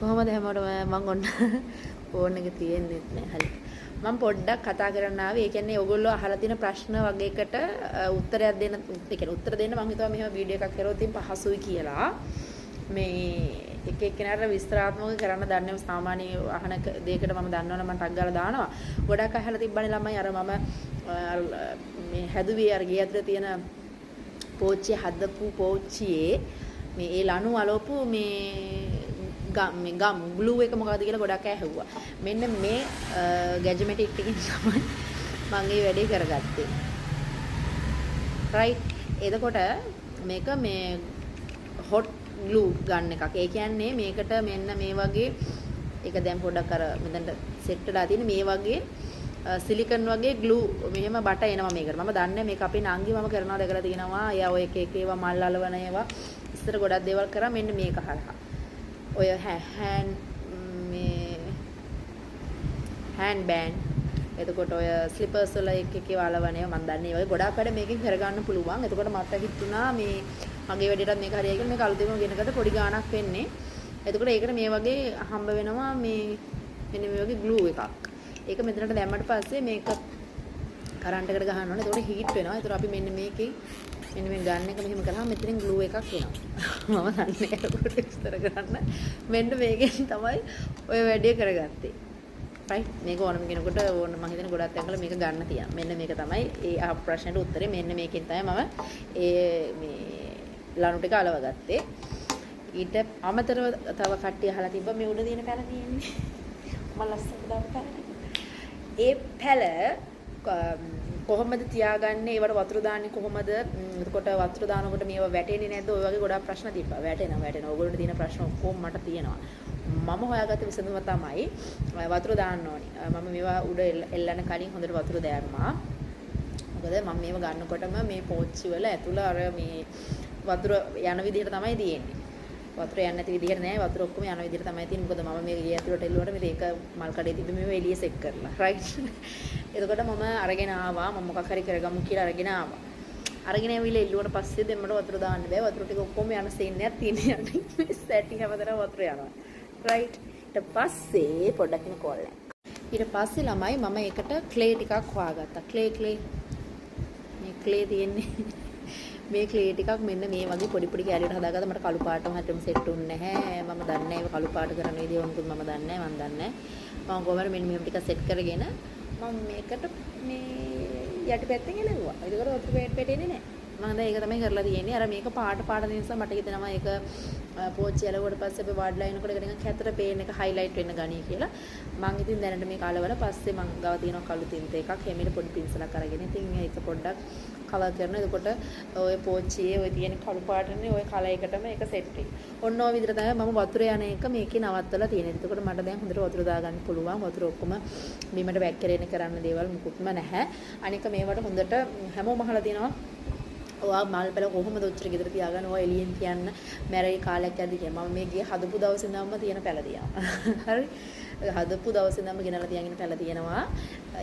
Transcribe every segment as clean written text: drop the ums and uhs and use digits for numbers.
කොහොමද හැමෝටම මම ඔන්න ෆෝන් එක තියෙන්නේ නැහැ. හරි. මම පොඩ්ඩක් කතා කරන්න ආවේ. ඒ කියන්නේ ඔයගොල්ලෝ අහලා තියෙන ප්‍රශ්න වගේකට උත්තරයක් දෙන්න, ඒ කියන්නේ උත්තර දෙන්න මම හිතුවා මෙහෙම වීඩියෝ එකක් කරොත් ඉතින් පහසුයි කියලා. මේ එක එක්කෙනාට විස්තරාත්මකව කරන්න දන්නේ සාමාන්‍ය අහන දෙයකට මම දන්නවනම් මම ටක් ගාලා දානවා. ගොඩක් අහලා තිබ්බනේ ළමයි අර මම මේ හැදුවේ අර ගේ ඇතුලේ තියෙන පෝච්චිය හදපු පෝච්චියේ මේ ඒ ලණු අලවපු මේ ගම් ග්ලූ එක මොකක්ද කියලා ගොඩක් අය ඇහුවා. මෙන්න මේ ගැජමැටික් එකකින් තමයි මම මේ වැඩේ කරගත්තේ. රයිට්. එතකොට මේක මේ හොට් ග්ලූ ගන්න එකක්. ඒ කියන්නේ මේකට මෙන්න මේ වගේ ඒක දැන් පොඩ්ඩක් අර මෙතනට සෙට් වෙලා තියෙන මේ වගේ සිලිකන් වගේ ග්ලූ මෙහෙම බට එනවා මේකට. මම දන්නේ මේක අපේ නංගි මම කරනවා දැකලා තියෙනවා. එයා ඔය එක එක ඒවා මල් අලවන ඒවා ඉස්සර ගොඩක් දේවල් කරා මෙන්න මේක හරහා. ඔය හෑන්ඩ් බෑන්ඩ් එතකොට ඔය ස්ලිපර්ස් වල එක එක ඒවා අලවන ඒවා මම දන්නේ ඔය ගොඩාක් වැඩ මේකෙන් කරගන්න පුළුවන්. එතකොට මට හිතුණා මේ මගේ වැඩේටත් මේක හරියයි කියලා මේක අලුතෙන්ම ගෙනකට පොඩි ගාණක් වෙන්නේ. එතකොට ඒකට මේ වගේ හම්බ වෙනවා මේ මෙන්න මේ වගේ ග්ලූ එකක්. ඒක මෙතනට දැම්මට පස්සේ මේක කරන්ට් එකට ගහන්න ඕනේ. එතකොට හීට් වෙනවා. එතකොට අපි මෙන්න මේකෙන් මෙන්න මේ ගන්න එක මෙහෙම කරාම මෙතනින් ග්ලූ එකක් එනවා. මම දන්නේ ඒකට විස්තර කරන්න. මෙන්න මේකෙන් තමයි ඔය වැඩේ කරගත්තේ. රයිට්. මේක ඕනම කෙනෙකුට ඕන මම හිතන්නේ ගොඩක් තැන්වල මේක ගන්න තියෙනවා. මෙන්න මේක තමයි ඒ අහ ප්‍රශ්නෙට උත්තරේ. මෙන්න මේකෙන් තමයි මම මේ ලණු ටික අලවගත්තේ. ඊට අමතරව තව කට්ටිය අහලා තිබ්බා මේ උඩ තියෙන පැල තියෙන්නේ. මම ලස්සනට දාපු පැල. ඒ පැල කොහොමද තියාගන්නේ? ඒවට වතුර දාන්නේ කොහොමද? එතකොට වතුර දානකොට මේව වැටෙන්නේ නැද්ද? ඔය වගේ ගොඩාක් ප්‍රශ්න තිබ්බා. වැටෙනවා. ඔයගොල්ලෝට තියෙන ප්‍රශ්න ඔක්කොම මට තියෙනවා. මම හොයාගත්ත විසඳුම තමයි වතුර දාන්න ඕනි. මම මේවා උඩ එල්ලන කලින් හොඳට වතුර දැම්මා. මොකද මම මේව ගන්නකොටම මේ පෝච්චි වල ඇතුළ අර මේ වතුර යන විදිහට තමයි තියෙන්නේ. වතුර යන්නේ නැති විදිහට නෑ. වතුර ඔක්කොම යන විදිහට තමයි තියෙන්නේ. මොකද මම මේක ගේ ඇතුළට එල්ලුවට මේක මල් කඩේ තිබ්බ මේව එළිය සෙට් කරලා. රයිට්. එතකොට මම අරගෙන ආවා. මම මොකක් හරි කරගමු කියලා අරගෙන ආවා. අරගෙන ඇවිල්ලා එල්ලුවට පස්සේ දෙන්නට වතුර දාන්න බෑ. වතුර ටික ඔක්කොම යන සීන්නයක් තියෙනවා. මේ සැටි හැමදාම වතුර යනවා. රයිට්. ඊට පස්සේ පොඩ්ඩක් ඉන්න කෝල් එක. ඊට පස්සේ ළමයි මම ඒකට ක්ලේ ටිකක් හොයාගත්තා. ක්ලේ මේ ක්ලේ තියෙන්නේ මේ ක්ලේ ටිකක් මෙන්න මේ වගේ පොඩි පොඩි කැලියට හදාගත්තා. මට කළු පාටම හරියටම සෙට් වුන්නේ නැහැ. මම දන්නේ නැහැ ඒක කළු පාට කරන විදිය මොකද මම දන්නේ නැහැ. මම දන්නේ නැහැ. මම කොහමද මෙන්න මෙහෙම ටික සෙට් කරගෙන මම මේකට මේ යටිපැත්තෙන් එලෙව්වා. ඒකට වතුර පෙටෙන්නේ නැහැ. මම දැන් ඒක තමයි කරලා තියෙන්නේ. අර මේක පාට නිසා මට හිතෙනවා ඒක පෝච්චි ඇලුවට පස්සේ අපි වඩලා එනකොට ඒක නිකන් කැතර පේන එක හයිලයිට් වෙන්න ගනී කියලා. මම ඉතින් දැනට මේක අලවලා පස්සේ මම ගාව තියෙනවා කළු තින්ත එකක්. හැමෙට පොඩි පින්සලක් අරගෙන ඉතින් ඒක පොඩ්ඩක් කලර් කරනවා. එතකොට ඔය පෝච්චියේ ඔය තියෙන කළු පාටනේ ඔය කලර් එකටම ඒක සෙට් වෙයි. ඔන්න ඔය විදිහට තමයි මම වතුර යන එක මේකේ නවත්තලා තියෙන්නේ. එතකොට මට දැන් හොඳට වතුර දාගන්න පුළුවන්. වතුර ඔක්කොම බීමට වැක්කිරෙන්න කරන්න දේවල් මුකුත්ම නැහැ. අනික මේවට හොඳට හැමෝම අහලා තියෙනවා ඔයා මල් පැල කොහොමද ඔච්චර ගෙදර තියාගන්න ඔය එළියෙන් තියන්න මැරෙයි කාලයක් යද්දි කියලා. මම මේ ගියේ හදපු දවසේ ඉඳන්ම තියෙන පැල තියනවා. හරි. හදපු දවසේ ඉඳන්ම ගෙනලා තියාගෙන පැල තියෙනවා.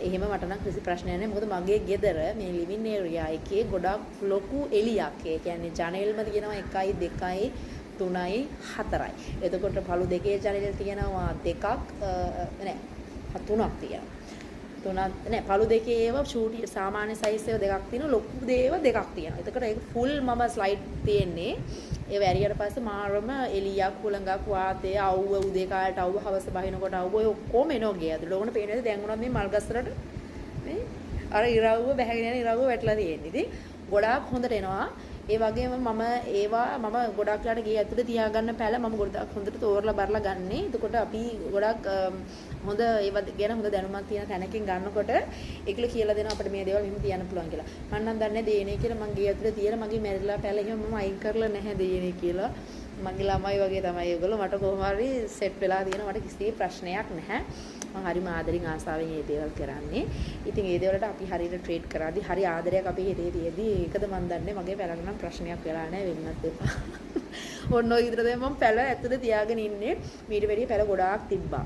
එහෙම මට නම් කිසි ප්‍රශ්නයක් නැහැ. මොකද මගේ ගෙදර මේ ලිවිං ඒරියා එකේ ගොඩක් ලොකු එළියක්. ඒ කියන්නේ ජනෙල්ම තියෙනවා 1යි 2යි 3යි 4යි. එතකොට පළු දෙකේ ජනෙල් තියෙනවා දෙකක් නෑ 3ක් තියෙනවා. තුනක් නෑ පළු දෙකේ ඒවා ෂූටි සාමාන්‍ය සයිස් ඒවා දෙකක් තියෙනවා ලොකු දේව දෙකක් තියෙනවා. එතකොට ඒක ෆුල් මම ස්ලයිඩ් තියෙන්නේ. ඒ වැරියට පස්සේ මාරම එලියක් හුලඟක් වාතය අවුව උදේ කාලට අවුව හවස බහිනකොට අවුව ඔය ඔක්කොම එනවා ගේ ඇතුළේ. ඕන පේනද දැන් උනත් මේ මල් ගස්වලට මේ අර ඉරවුව බැහැගෙන යන ඉරවුව වැටලා තියෙන්නේ. ඉතින් ගොඩාක් හොඳට එනවා. ඒ වගේම මම ගොඩක් ලාට ගේ ඇතුළේ තියාගන්න පැල මම ගොඩක් හොඳට තෝරලා බරලා ගන්නෙ. එතකොට අපි ගොඩක් හොඳ ඒව ගැන හොඳ දැනුමක් තියෙන තැනකින් ගන්නකොට ඒකල කියලා දෙනවා අපිට මේ දේවල් මෙහෙම තියන්න පුළුවන් කියලා. මම නම් දන්නේ දේනේ කියලා මම ගේ ඇතුළේ තියෙන මගේ මැරිලා පැල එහෙම මම අයින් කරලා නැහැ දේනේ කියලා. මගේ ළමයි වගේ තමයි ඒගොල්ලෝ මට කොහොම හරි සෙට් වෙලා තියෙනවා. මට කිසි ප්‍රශ්නයක් නැහැ. මම හරිම ආදරෙන් ආසාවෙන් මේ දේවල් කරන්නේ. ඉතින් මේ දේවල්ට අපි හරියට ට්‍රීට් කරාදී හරි ආදරයක් අපි හිතේ තියෙදී ඒකද මන් දන්නේ මගේ පැලකට නම් ප්‍රශ්නයක් වෙලා නැහැ වෙන්නත් එපා. ඔන්න ඔය විදිහට තමයි මම පැල ඇතුලේ තියාගෙන ඉන්නේ. මීට වැඩිය පැල ගොඩාක් තිබ්බා.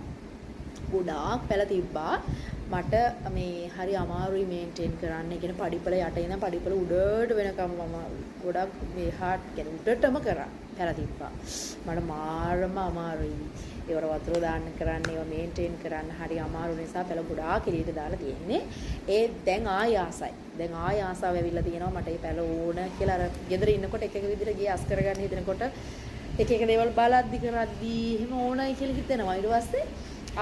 ගොඩාක් පැල තිබ්බා. මට මේ හරි අමාරුයි මේන්ටේන් කරන්න. ඒ කියන්නේ පඩිපල යට ඉඳන් පඩිපල උඩට වෙනකම් මම ගොඩක් මේ හાર્ඩ් කියන්නේ උඩටම කරා. පැල තිබ්බා. මට මාරම අමාරුයි. ඒවර වතුර දාන්න කරන්න, ඒවා මේන්ටේන් කරන්න හරි අමාරු නිසා පැල ගොඩාක් එළියට දාලා තියෙන්නේ. ඒ දැන් ආය ආසයි. දැන් ආය ආසාව ඇවිල්ලා තියෙනවා මට මේ පැල ඕන කියලා අර ගෙදර ඉන්නකොට එක එක විදිහට ගේ අස් කරගන්න හිතනකොට එක එක දේවල් බලද්දි කරද්දි එහෙම ඕනයි කියලා හිතෙනවා. ඊට පස්සේ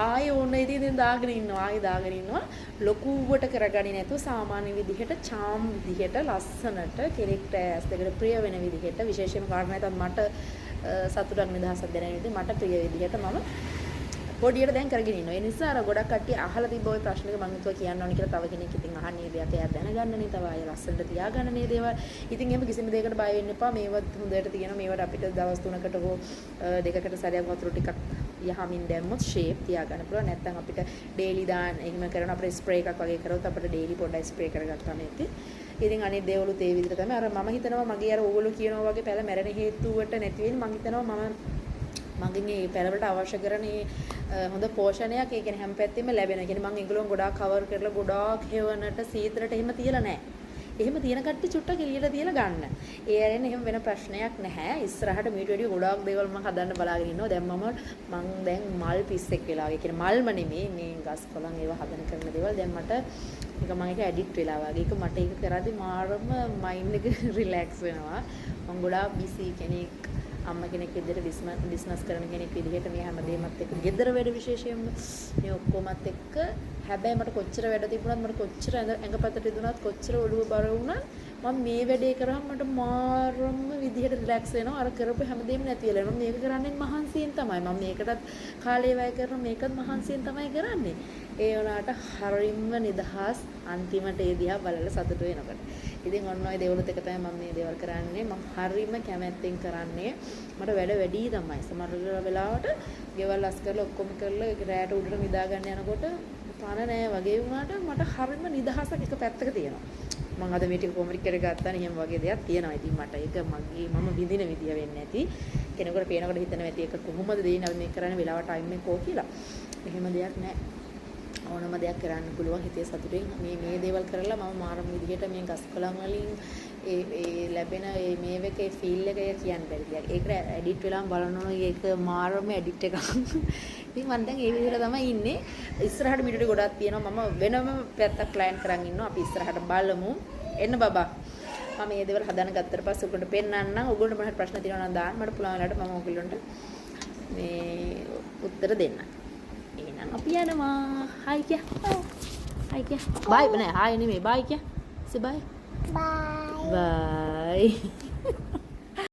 ආයෙ ඕන ඉතින් දාගෙන ඉන්නවා. ආයෙ දාගෙන ඉන්නවා. ලොකුවට කරගන්නේ නැතුව සාමාන්‍ය විදිහට චාම් විදිහට ලස්සනට කෙනෙක්ට ඇස් දෙකට ප්‍රිය වෙන විදිහට විශේෂයෙන්ම කාරණා තමයි මට සතුටක් නිදහසක් දැනෙන විදිහ මට ප්‍රිය විදිහට මම පොඩියට දැන් කරගෙන ඉන්නවා. ඒ නිසා අර ගොඩක් කට්ටිය අහලා තිබ්බ ওই ප්‍රශ්නෙක මම හිතුවා කියන්න ඕනේ කියලා. තව කෙනෙක් ඉතින් අහන්නේ දෙයක් එයා දැනගන්නනේ. තව අය ලස්සනට තියාගන්නනේ දේවල්. ඉතින් එහෙම කිසිම දෙයකට බය වෙන්න එපා. මේවත් හොඳට තියෙනවා. මේවට අපිට දවස් 3කට හෝ දෙකකට සැරයක් වතුර ටිකක් යහමින් දැම්මොත් ෂේප් තියාගන්න පුළුවන්. නැත්නම් අපිට ඩේලි දාන්න එහෙම කරන අපිට ස්ප්‍රේ එකක් වගේ කරොත් අපිට ඩේලි පොඩ්ඩක් ස්ප්‍රේ කරගත්තාම ඇති. ඉතින් අනිත් දේවලුත් ඒ විදිහට තමයි. අර මම හිතනවා මගේ අර ඕගොල්ලෝ කියනවා වගේ පැල මැරෙන හේතුවට නැති වෙන්නේ මම හිතනවා මගෙන් මේ පැලවලට අවශ්‍ය කරන හොඳ පෝෂණයක් ඒ කියන්නේ හැම පැත්තෙම ලැබෙන. ඒ කියන්නේ මම ඒගොල්ලෝ ගොඩාක් කවර් කරලා ගොඩාක් හේවනට සීතලට එහෙම තියලා නැහැ. එහෙම තියෙන කට්ටිය චුට්ටක් එළියට තියලා ගන්න. ඒ ඇරෙන්න එහෙම වෙන ප්‍රශ්නයක් නැහැ. ඉස්සරහට මීට වැඩිය ගොඩාක් දේවල් මම හදන්න බලාගෙන ඉන්නවා. දැන් මම දැන් මල් පිස්සෙක් වෙලා. ඒ කියන්නේ මල්ම නෙමෙයි මේ ගස් කොළන් ඒවා හදන කරන දේවල්. දැන් මට ඒක මම ඒක ඇඩික්ට් වෙලා වගේ. ඒක මට ඒක කරද්දි මාරම මයින්ඩ් එක රිලැක්ස් වෙනවා. මම ගොඩාක් බිසි කෙනෙක්. අම්ම කෙනෙක් විදිහට බිස්නස් කරන කෙනෙක් විදිහට මේ හැමදේමත් එක්ක ගෙදර වැඩ විශේෂයෙන්ම මේ ඔක්කොමත් එක්ක හැබැයි මට කොච්චර වැඩ තිබුණත් මට කොච්චර ඇඟපතට ඉදුණත් කොච්චර ඔළුව බර වුණත් මම මේ වැඩේ කරාම මට මාරම විදිහට රිලැක්ස් වෙනවා. අර කරපු හැමදේම නැති වෙලා යනවා. මේක කරන්නේ මහන්සියෙන් තමයි. මම මේකටත් කාලේ වැය කරන මේකත් මහන්සියෙන් තමයි කරන්නේ. ඒ වුණාට හරියම නිදහස් අන්තිමට ඒ දිහා බලලා සතුට වෙනකොට. ඉතින් ඔන්න ඔය දේවලුත් එක තමයි මම මේ දේවල් කරන්නේ. මම හරියම කැමැත්තෙන් කරන්නේ. මට වැඩ වැඩි තමයි. සමහර වෙලාවට ගෙවල් අස් කරලා ඔක්කොම කරලා රැයට උඩට නිදා ගන්න යනකොට පණ නෑ වගේ වුණාට මට හරියම නිදහසක් එක පැත්තක තියෙනවා. මම අද මේ ටික කොමරි කරගත්තා නේ එහෙම වගේ දෙයක් තියෙනවා. ඉතින් මට ඒක මගේ මම විඳින විදිය වෙන්නේ නැති. කෙනෙකුට පේනකොට හිතනවා ඇති ඒක කොහොමද දෙන්නේ මේ කරන්නේ වෙලාවට ටයිම් එක කෝ කියලා. එහෙම දෙයක් නෑ. ඕනම දෙයක් කරන්න පුළුවන් හිතේ සතුටින් මේ දේවල් කරලා මම මාරම විදිහට මේ ගස් කොළන් වලින් ඒ ලැබෙන මේ මේකේ ෆීල් එක කියන්න බැරි දෙයක්. ඒකට එඩිට් වෙලාම බලනවා ඒක මාරම එඩිට් එකක්. ඉතින් මම දැන් ඒ විදිහට තමයි ඉන්නේ. ඉස්සරහට මීටරේ ගොඩක් තියෙනවා. මම වෙනම පැත්තක් ප්ලෑන් කරන් ඉන්නවා. අපි ඉස්සරහට බලමු. එන්න බබා. මම මේ දේවල් හදන්න ගත්තට පස්සේ ඔයගොල්ලන්ට පෙන්නන්නම්. ඔයගොල්ලන්ට මොනවද ප්‍රශ්න තියෙනවා නම් දාන්න. මට පුළුවන් වෙලාවට මම ඔයගොල්ලන්ට මේ උත්තර දෙන්නම්. එහෙනම් අපි යනවා. හයි කිය. හයි කිය. බයි නෑ හයි නෙමෙයි බයි කිය. සි බයි. Bye. Bye.